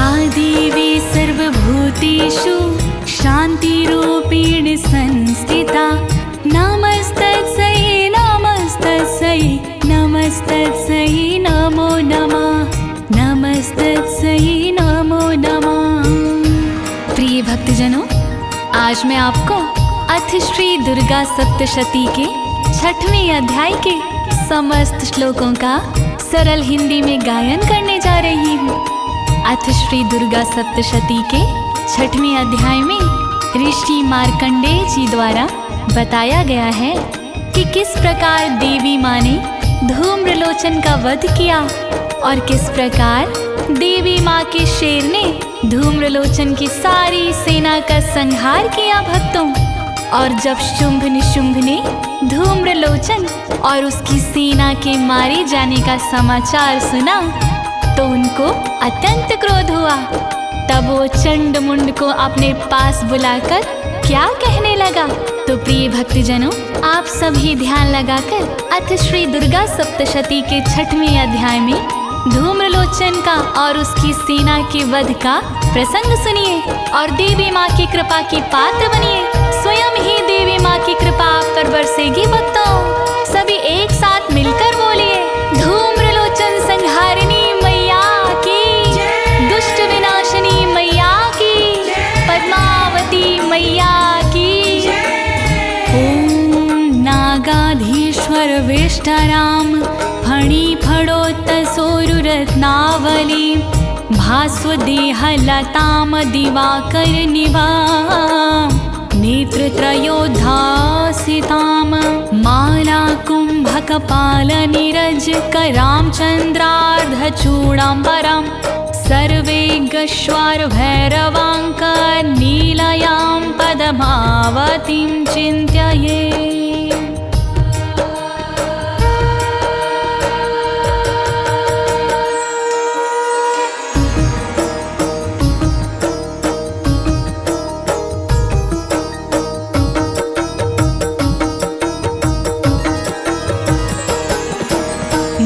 या देवी सर्वभूतेषु शान्तिरूपेण संस्थिता नमस्तस्यै नमस्तस्यै नमस्तस्यै नमो नमः नमस्तस्यै नमो नमः। प्रिय भक्तजनों, आज मैं आपको अथ श्री दुर्गा सप्तशती के 6वें अध्याय के समस्त श्लोकों का सरल हिंदी में गायन करने जा रही हूँ। अथ श्री दुर्गा सप्तशती के 6वें अध्याय में ऋषि मार्कंडेय जी द्वारा बताया गया है कि किस प्रकार देवी माँ ने धूम्रलोचन का वध किया और किस प्रकार देवी माँ के शेर ने धूम्रलोचन की सारी सेना का संहार किया भक्तों। और जब शुंभ निशुंभ ने धूम्रलोचन और उसकी सेना के मारे जाने का समाचार सुना तो उनको अत्यंत क्रोध हुआ। तब वो चंड मुंड को अपने पास बुलाकर क्या कहने लगा। तो प्रिय भक्तजनों, आप सभी ध्यान लगाकर अथ श्री दुर्गा सप्तशती के 6वें अध्याय में धूम्रलोचन का और उसकी सेना के वध का प्रसंग सुनिए और देवी माँ की कृपा की पात्र बनिए। स्वयं ही देवी माँ की कृपा आप पर बरसेगी भक्तों। सभी एक साथ मिलकर बोलिए, धूम्रलोचन संहारिणी मैया की, दुष्ट विनाशिनी मैया की, पद्मावती मैया की। ओम नागाधीश्वर विष्टराम फणी फड़ोत सोरुरत्नावली भास्वदेह लताम दिवाकर निभा नेत्रत्रयोद्धासितां माला कुम्भकपाल नीरज करां चन्द्रार्धचूडाम्बरं सर्वेगश्वर भैरवाङ्क नीलयां पद्मावतीं चिन्तये।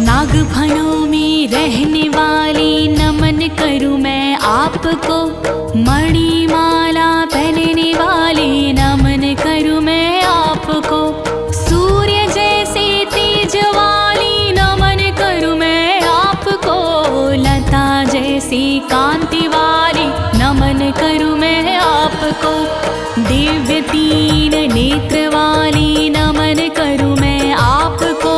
नागफणों में रहने वाली नमन करूं मैं आपको, मणिमाला पहनने वाली नमन करूं मैं आपको, सूर्य जैसे तेज वाली नमन करूं मैं आपको, लता जैसी कांति वाली नमन करूं मैं आपको, दिव्य तीन नेत्र वाली नमन करूं मैं आपको,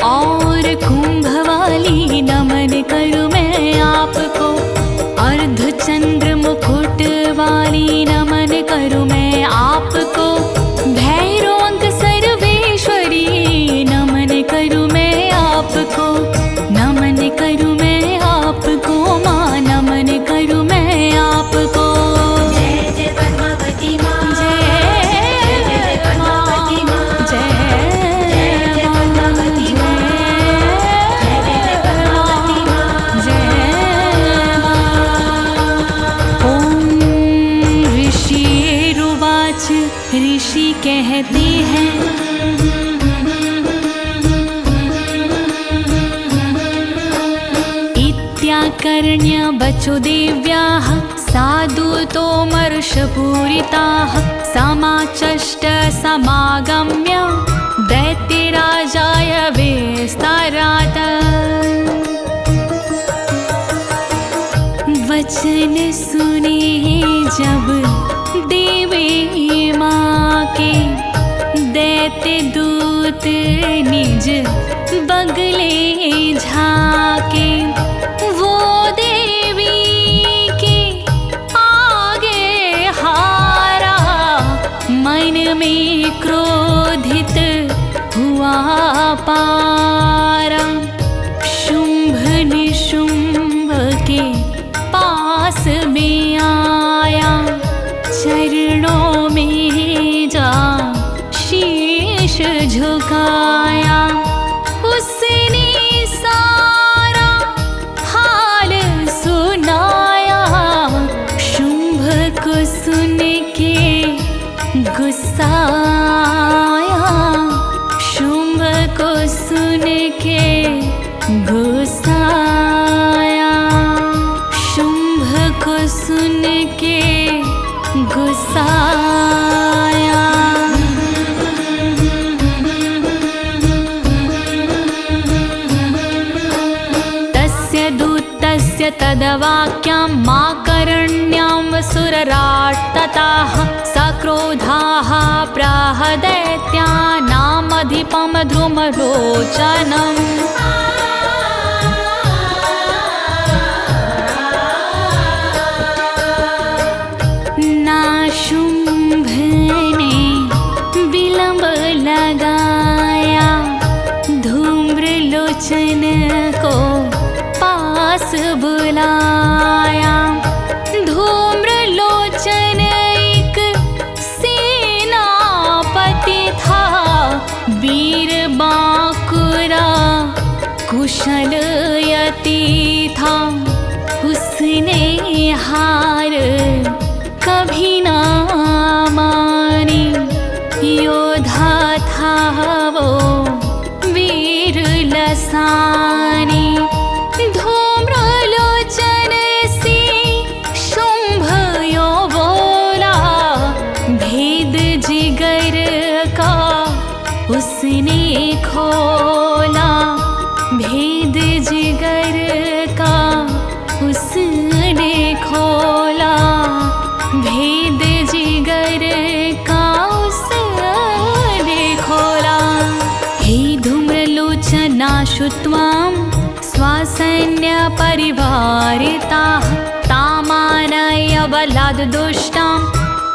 और कुंभ वाली नमन करूं मैं आपको, अर्धचंद्र मुकुट वाली नमन करूं मैं आपको, भैरवंक सर्वेश्वरी नमन करूं मैं आपको, नमन करूं मैं आपको माँ, नमन करूं मैं आपको। जय जय पद्मावती माँ, जय जय पद्मावती माँ, जय ऋषि कहते हैं, इत्याकर्ण्य बचो देव्याः साधु तोमर्षपूरिताः समाचष्ट समागम्य दैत्यराजाय विस्तारात्। वचन सुने जब देवी माँ के दैत्य दूत निज बगले झाके, वो देवी के आगे हारा मन में क्रोधित हुआ पारा, शुंभ निशुंभ के पास में आया, चरणों में जा शीश झुकाया, उसने सारा तद्वाक्यां माकरण्यां सुरराट्तताः सक्रोधाः प्राह दैत्यानामधिपं ध्रुमलोचनम् नाशुम्भने विलम्ब लगाया धूम्रलोचन को पास बुलाया। धूम्रलोचन एक सेनापति था, वीर बांकुरा कुशल यति था। उसने हार कभी ना मानी, योद्धा था वो वीर लसानी। धूम्रलोचन से शुंभ यो बोला, भेद जिगर का उसने खोला। भेद जिगर का उसने खोला, भेद जिगर का उसने खोला। हे धूम्रलोचना श्रुत्वां स्वासैन्य परिवारिताः तामानय बलाद्दुष्टां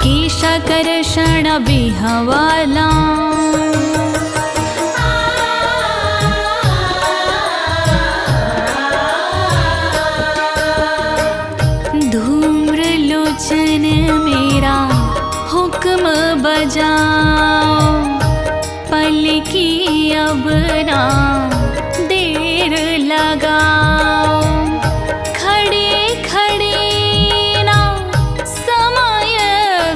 केशकर्षण विह्वलाम्। धूम्रलोचन मेरा हुक्म बजाओ, पलकी अब ना देर लगाओ। खड़े खड़े ना समय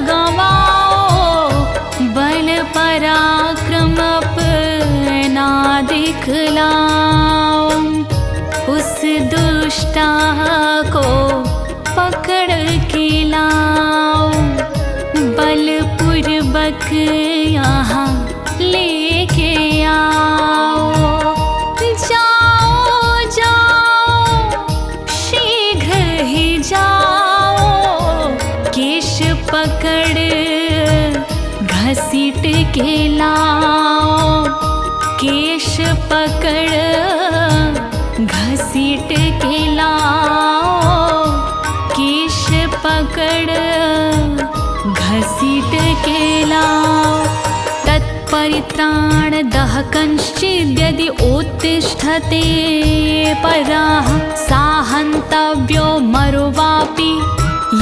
गवाओ, बल पराक्रम अपना दिखलाओ। उस दुष्टा को पकड़ के लाओ, बलपूर्वक यहाँ लेके आओ। जाओ जाओ शीघ्र ही जाओ, केश पकड़ घसीट के लाओ। केश पकड़ घसीट के लाओ, केश पकड़ घसीट के लाओ। तत्परित्राणदः कश्चिद्यदि उत्तिष्ठते पराः, साहन्तव्यो मरुवापि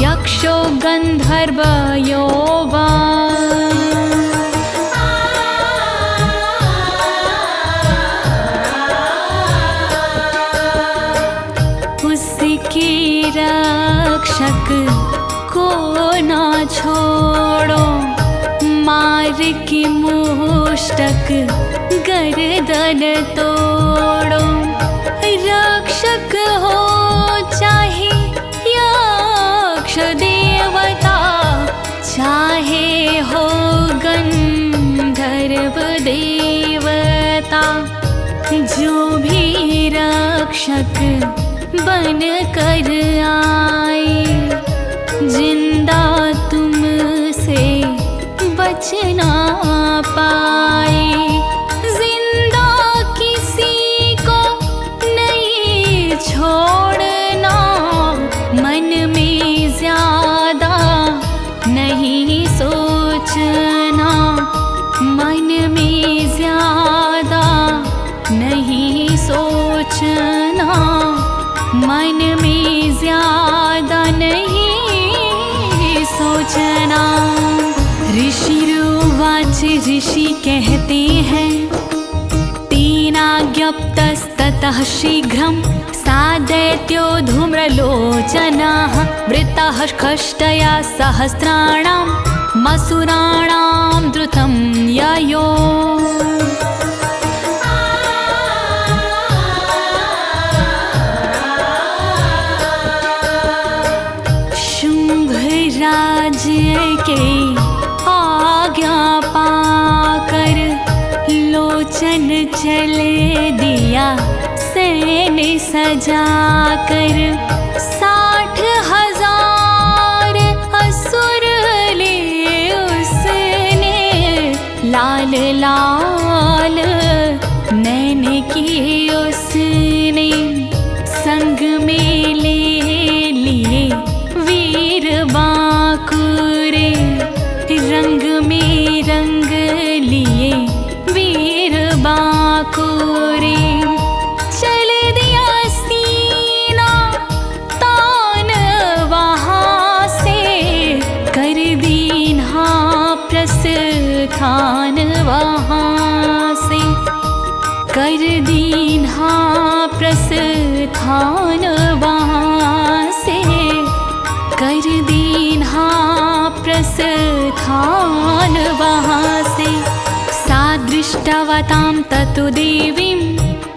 यक्षो गन्धर्वयो वा। उसकी रक्षक को ना छोड़ो, मार के मुष्टक गर्दन तोड़ो। रक्षक हो चाहे यक्ष देवता, चाहे हो गंधर्व देवता। जो भी रक्षक बन कर आए, जिंदा तुमसे बच ना पाए। जिंदा किसी को नहीं छोड़ना, मन में ज्यादा नहीं सोचना। मन में ज्यादा नहीं सोचना, मन में ज्यादा नहीं सोचना। ऋषिरुवाच, ऋषि कहते हैं, तेनाज्ञप्तस्ततः शीघ्रं सा दैत्यो धूम्रलोचनः वृत्तः कष्टया सहस्राणां मसुराणां द्रुतं ययो। शुंभराज के आज्ञा पाकर लोचन चल दिया सैन्य सजाकर। रंग में रंग लिए वीर बांकुरे। चल दिया सीना तान वहाँ से, कर दीन्हा प्रस्थान वहाँ से, कर दीन्हा प्रस्थान वहाँ से, कर दीन्हा प्रस्थान वहाँ से। सा दृष्टवतां ततु देवीं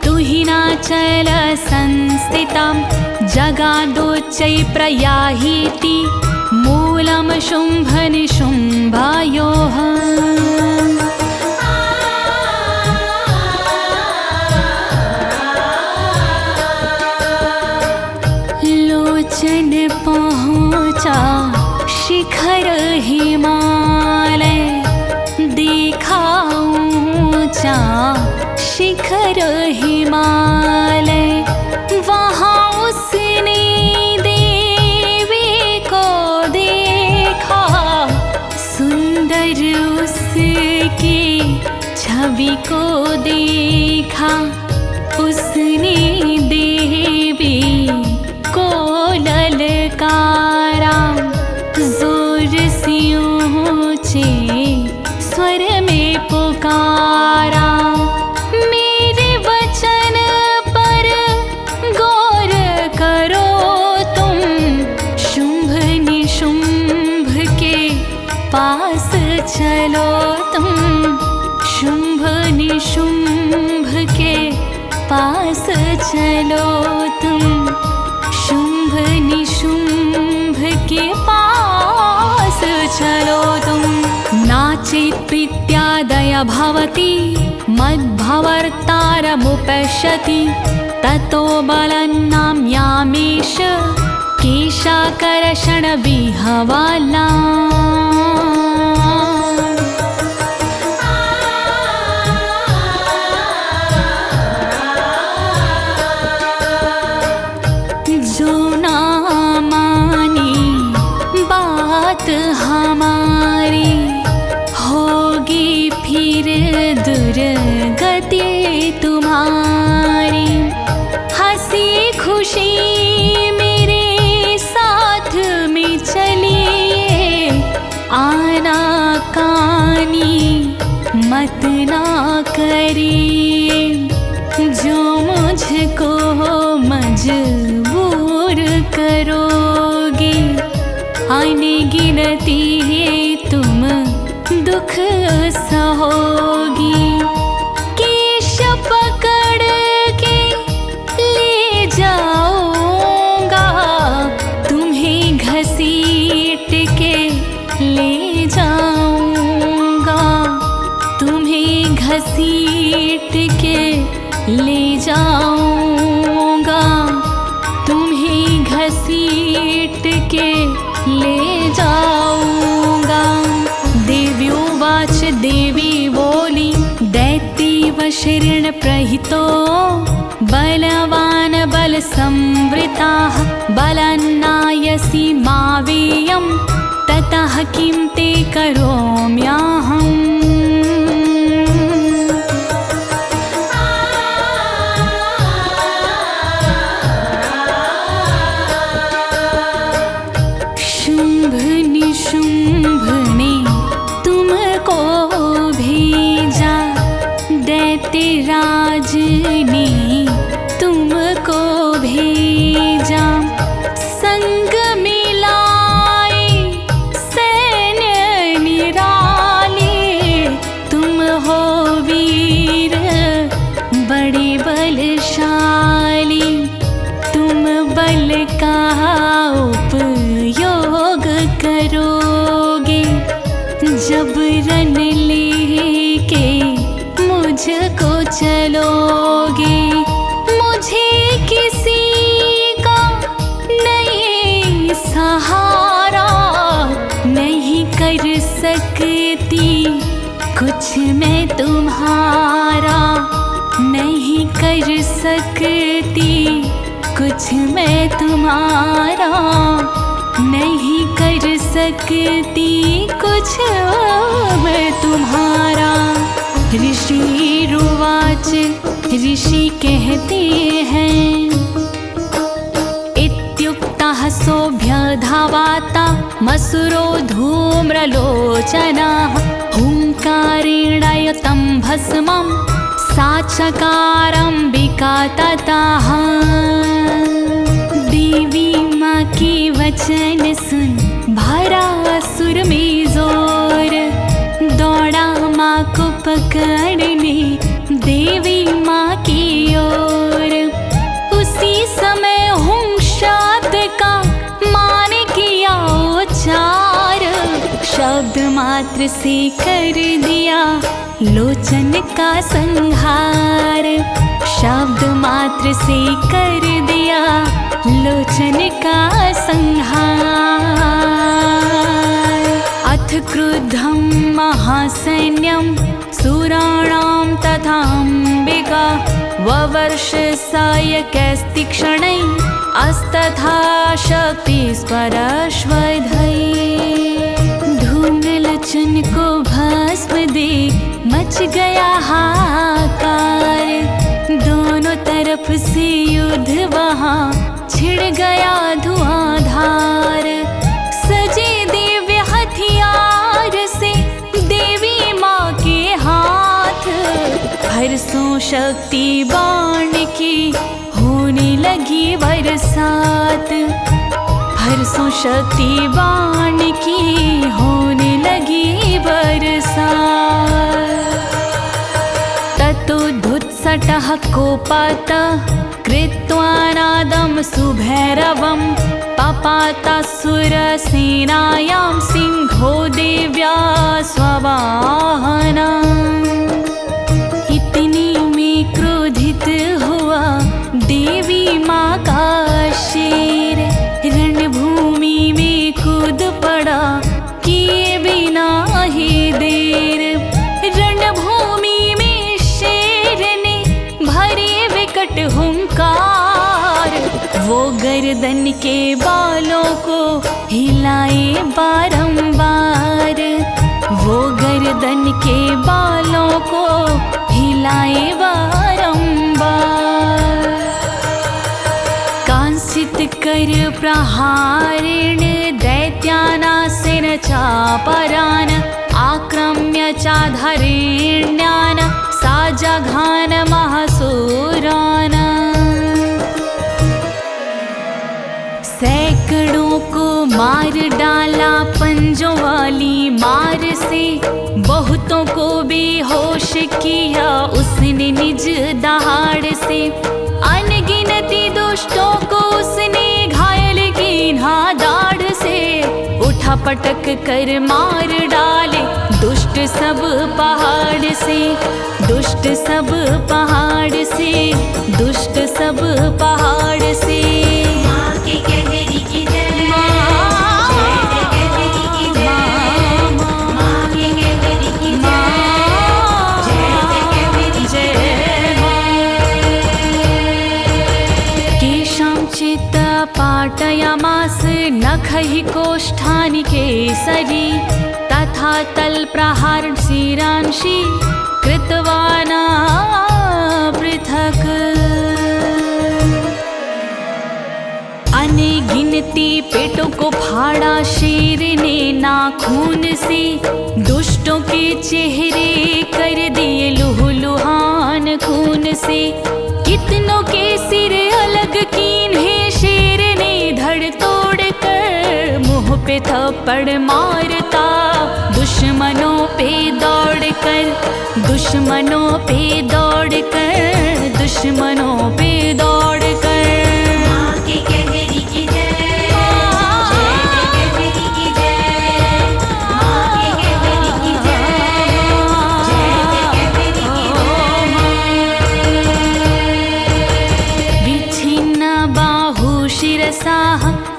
तुहिनाचल संस्थितां, जगादोच्चै प्रयाहीति मूलं शुम्भ निशुम्भयोः। लोचन पहुँचा शिखर हिमालय, देखा ऊँचा शिखर हिमालय। वहाँ उसने देवी को देखा, सुंदर उसकी छवि को देखा। उसने देवी को ललकारा, जोर से ऊँचे स्वर में पुकारा। मेरे वचन पर गौर करो तुम, शुंभ निशुंभ के पास चलो तुम, शुंभ निशुंभ के पास चलो तुम, शुंभ निशुंभ के पास चलो तुम। नाचेत् प्रीत्यादय भवति मद्भवर्तारमुपश्यति, ततो बलन्नाम्यामीश केशाकर्षण विहवला। जो ना मानी बात हमारी, होगी फिर दुर्गति तुम्हारी। हंसी खुशी मेरे साथ में चलिए, आना कानी मत ना करिए। जो मुझको मजबूर करोगे, अनगिनती तुम दुख सहोगी। केश पकड़ के ले जाऊंगा, तुम्हें घसीट के ले जाऊंगा, तुम्हें घसीट के ले जाऊंगा, तुम्हें घसीट के ले जाऊंगा। देव्योवाच देवी बोली, दैत्यव शरण प्रहितो बलवान बल संवृताः, बलन्नायसि मावेयं ततः किं ते करोम्यहम्। शुंभ निशुंभ ने तुमको भेजा, दैत्यराज ने तुमको भेजा। संग मिलाए सैन्य निराले, तुम हो वीर बड़े बलशाली। तुम बल का उपयोग करोगे, जब रण लेके मुझको चलोगे। मुझे किसी का नहीं सहारा, नहीं कर सकती कुछ मैं तुम्हारा, नहीं कर सकती कुछ मैं तुम्हारा, नहीं कर सकती कुछ नाम तुम्हारा। ऋषि रुवाच, ऋषि कहते हैं, इत्युक्तः सोऽभ्यधावाता मसुरो धूम्रलोचनाः। हुङ्कारेण युतं भस्मं साक्षकारम्बिका ततः। देवी माँ की वचन सुन भरा असुर में जोर, दौड़ा माँ को पकड़ने देवी माँ की ओर। उसी समय हुंशात का मान किया उच्चार, शब्द मात्र से कर दिया लोचन का संहार। शब्द मात्र से कर दिया लोचन का संहार। अथ क्रुद्धं महासैन्यं सुराणां तथाम्बिका, ववर्ष सायकैस्तीक्ष्णैः अस्तथा शक्तिस्परश्वधैः। धूम्रलोचन को भस्म दे मच गया हाहाकार, दोनों तरफ से युद्ध वहाँ छिड़ गया धुआंधार। सजे दिव्य हथियार से देवी माँ के हाथ, हर्षों शक्ति बाण की होने लगी बरसात। हर्षों शक्ति बाण की होने लगी बरसात। ततोद्धुत्सटः कोपातः कृत्वा नादं सुभैरवं, पपातासुरसेनायां सिंहो देव्या स्ववाहनम्। इतने में क्रोधित हुआ देवी माँ का शेर, रणभूमि में कूद पड़ा किए बिना ही देर। रणभूमि में शेर ने भरे विकट हुंकार, वो गर्दन के बालों को हिलाए बारंबार। वो गर्दन के बालों को हिलाए बारंबार। कांसित कर प्रहारेण दैत्यानासेन चापरान्, आक्रम्य चाधरेण्यान् सा जघान महासुरान्। सैकड़ों को मार डाला पंजों वाली मार से, बहुतों को बेहोश किया उसने निज दहाड़ से। अनगिनती दुष्टों को उसने घायल कीन्हा दाढ़ से, उठा पटक कर मार डाले दुष्ट सब पहाड़ से। दुष्ट सब पहाड़ से, दुष्ट सब पहाड़ से। पाटयामास नखैः कोष्ठानि केसरी, तथा तल्प्रहार शिरांसि कृतवान् पृथक्। अनगिनती पेटों को फाड़ा शेर ने नाखून से, दुष्टों के चेहरे कर दिए लुहुलुहान खून से। कितनों के सिर अलग कीन्हे शेर ने धड़ तोड़ कर, मुँह पे थप्पड़ मारता दुश्मनों पे दौड़ कर। दुश्मनों पे दौड़ कर, दुश्मनों पे दौड़ कर।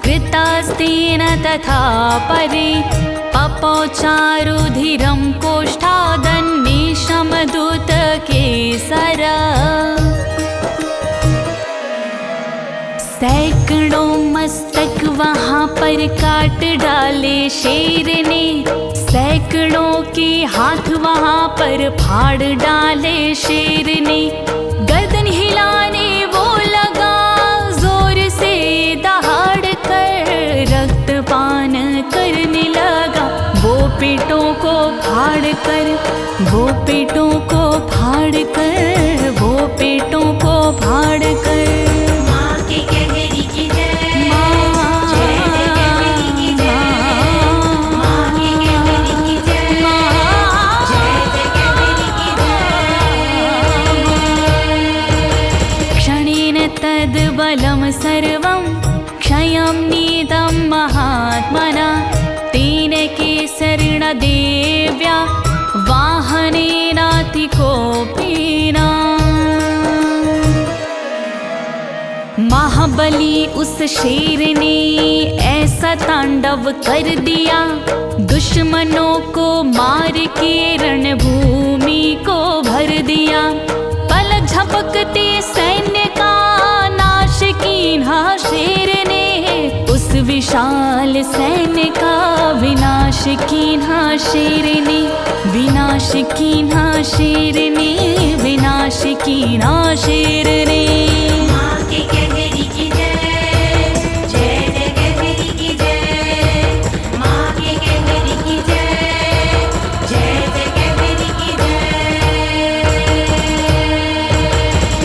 कृतास्तेन तथा परे, पपौचारुधिरं कोष्ठादन्निशमदूतकेसर। सैकड़ों मस्तक वहाँ पर काट डाले शेर ने, सैकड़ों के हाथ वहाँ पर फाड़ डाले शेर ने। गर्दन हिलाने वो लगा जोर से दहाड़ कर, रक्तपान करने लगा वो पेटों को फाड़ कर, वो पेटों को फाड़ कर, वो पेटों को फाड़ कर। तद्बलं सर्वं क्षयं नीतं महात्मना, तेन केसरेण देव्या वाहनेनातिकोपेना। महाबली उस शेर ने ऐसा तांडव कर दिया, दुश्मनों को मार के रणभूमि को भर दिया। पलक झपकते सैन्य का कीन्हा शेर ने, उस विशाल सैन्य का विनाश कीन्हा शेर ने, विनाश कीन्हा शेर ने, विनाश कीन्हा शेर ने। माँ के कहरी की जय, जय जगदम्बे की जय, माँ के कहरी की जय, जय जगदम्बे की जय।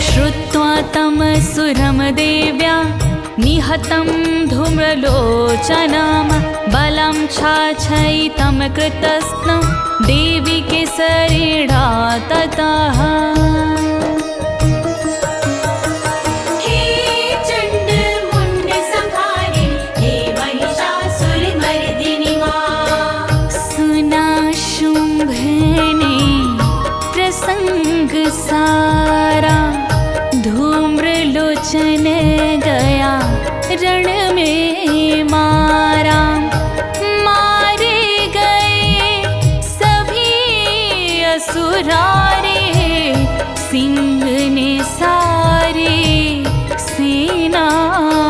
श्रुत्वा तं सुरं देव्या निहतं धूम्रलोचनं, बलं छाछयितं कृतस्नं देवी केसरेणा ततः। हे चण्ड मुण्ड संहारिणी, हे महिषासुरमर्दिनी माँ। सुना शुंभ ने प्रसंग सारा, धूम्रलोचन गया रण में मारा। मारे गए सभी असुरारे, सिंह ने सारे सेना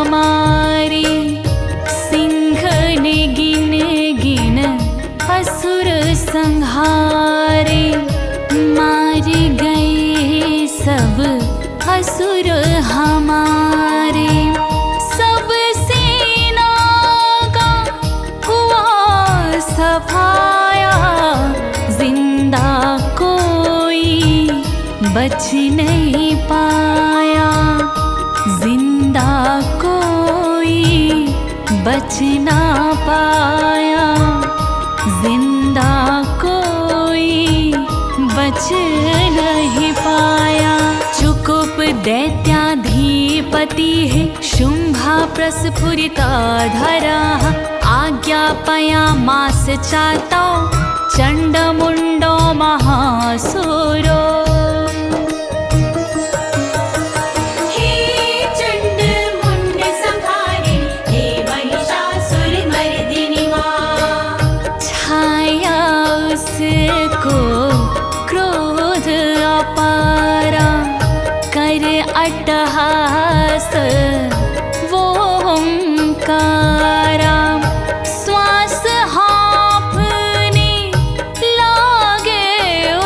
मारी। सिंह ने गिन गिन असुर संहारे, मार गए सब असुर हमारे। सब सेना का हुआ सफाया, जिंदा कोई बच नहीं पाया, जिंदा कोई बच ना पाया, जिंदा कोई बच नहीं पाया। चुकुप दैत्याधिपति है शुंभा प्रस्फुरिता धरा, आज्ञापयामास चातौ चण्डमुण्डो महासुरो। हे चण्ड मुण्ड संहारिणी, हे महिषासुरमर्दिनी माँ। छाया उसको क्रोध अपारा, कर अट्टहास वो ओंकारा। श्वास हाँफने लागे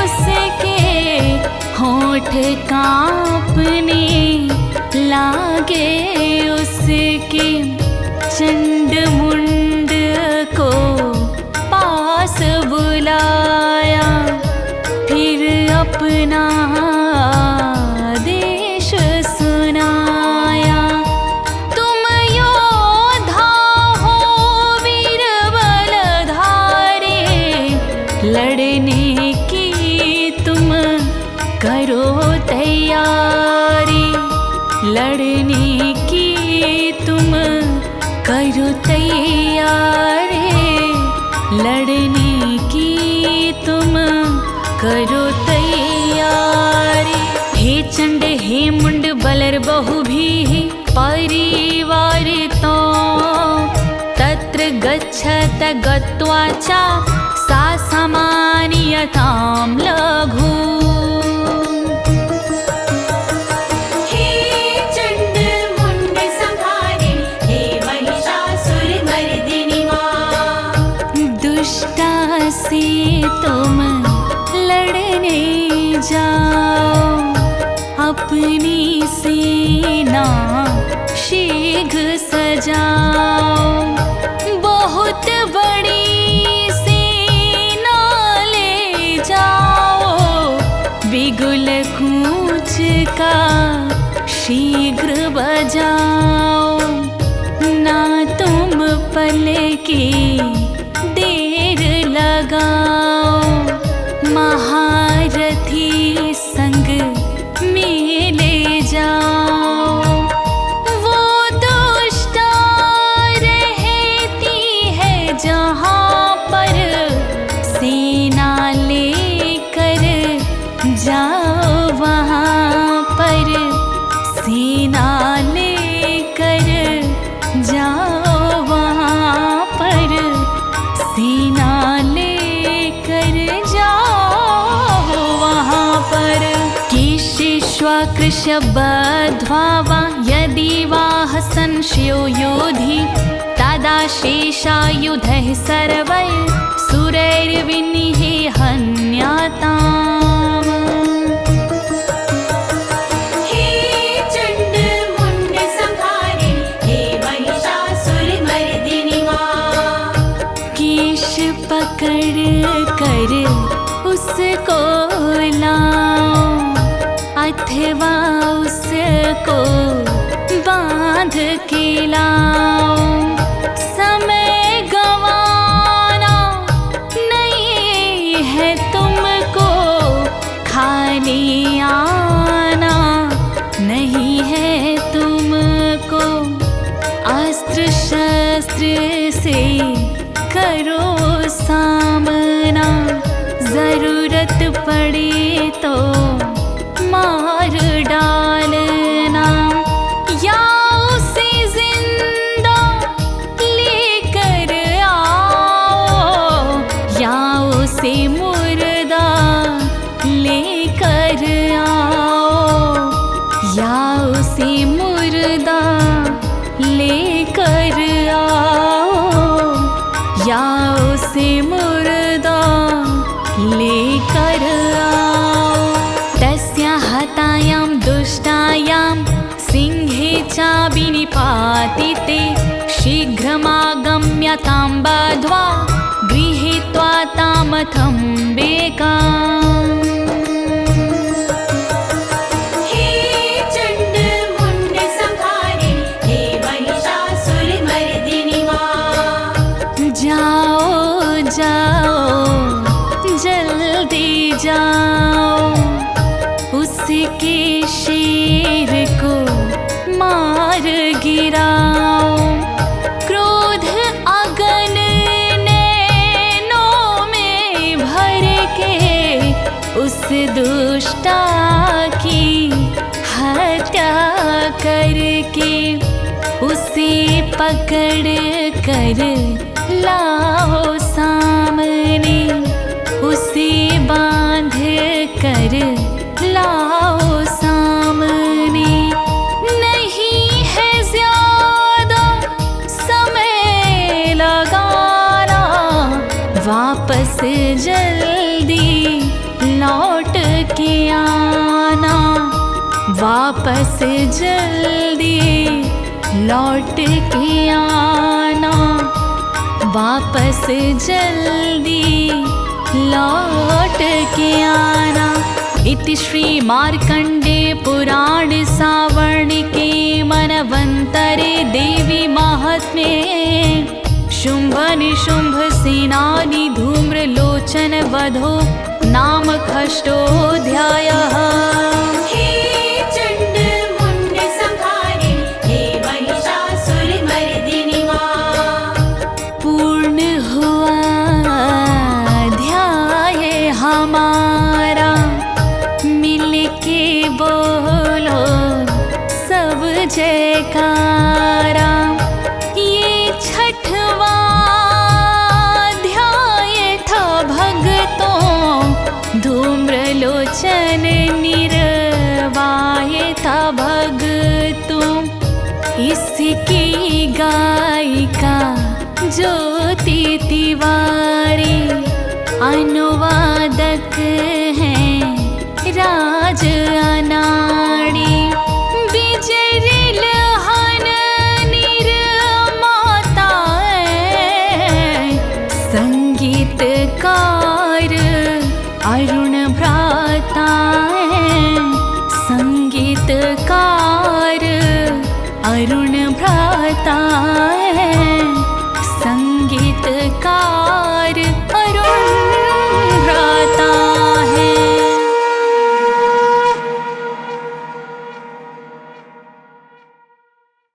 उसके, होठ काँपने लागे उसके। चंड मुंड को पास बुलाया, फिर अपना देश सुनाया। तुम योद्धा हो वीर बलधारे, लड़ने की तुम करो तैयारी, लड़ने की तुम करो तैयारी, लड़ने की तुम करो तैयारी। हे चंड हे मुंड बलर बहु भी परिवार तो, तत्र गच्छत गत्वा च सा समानीयतां लघु। हे चण्ड मुण्ड संहारिणी, मर्दिनी माँ। दुष्टा से तुम लड़ने जाओ, अपनी सेना शीघ्र सजाओ। बहुत बड़ी सेना ले जाओ, बिगुल कूच का शीघ्र बजाओ। ना तुम पल की देर लगाओ, महारथी संग में ले जाओ। वो दुष्टा रहती है जहाँ पर, सेना लेकर जाओ वहाँ पर। सेना लेकर जाओ वहाँ पर, सेना लेकर जाओ वहाँ पर। केशिष्वाकृशबद्ध्वा वा यदि वाह संशयो योधि, तदा शेषायुधैः सर्वैः सुरैर्विनिहे हन्याताम्। हे चंड मुंड संहारिणी, हे महिषासुरमर्दिनी माँ। केश पकड़ कर उसको लाओ, अथवा उसको बांध के लाओ। समय गंवाना नहीं है तुमको, खाली आना नहीं है तुमको। अस्त्र शस्त्र से करो सामना, जरूरत पड़े तो मार डालना। या उसे जिंदा लेकर आओ, या उसे मुर्दा लेकर आओ। या उसे मुर्दा लेकर आओ, या उसे मुर्दा लेकर आओ। तस्या हतायां दुष्टायां सिंहे चाबिनिपातिते, शीघ्रमागम्य तां बद्ध्वा गृहीत्वा तामथम्बिकाम्। हे चंड मुंड संहारिणी, हे महिषासुरमर्दिनी माँ। जाओ जाओ जल्दी जाओ, उसके शेर को मार गिराओ। क्रोध अगन नैनों में भर के उस दुष्टा की हत्या करके, उसे पकड़ कर लाओ सामने। उसे बांध कर लाओ सामने। नहीं है ज्यादा समय लगाना, वापस जल्दी लौट के आना। वापस जल्दी लौट के आना। वापस जल्दी लौट के आना। इति श्री मार्कंडे पुराण सावर्णिके मनवंतरे देवी महात्म्ये शुंभ निशुंभ सेनानी धूम्रलोचन वधो नाम षष्ठोऽध्यायः। हे चंड मुंड संहारिणी, हे महिषासुरमर्दिनी माँ। पूर्ण हुआ अध्याय हमारा, मिलके बोलो सब जयकारा। ये छठवां अध्याय था भक्तों, धूम्रलोचन निर ज्योति तिवारी अनुवादक हैं राज अनाड़ी विजय लहन निर्माता संगीतकार अरुण भ्राता संगीतकार अरुण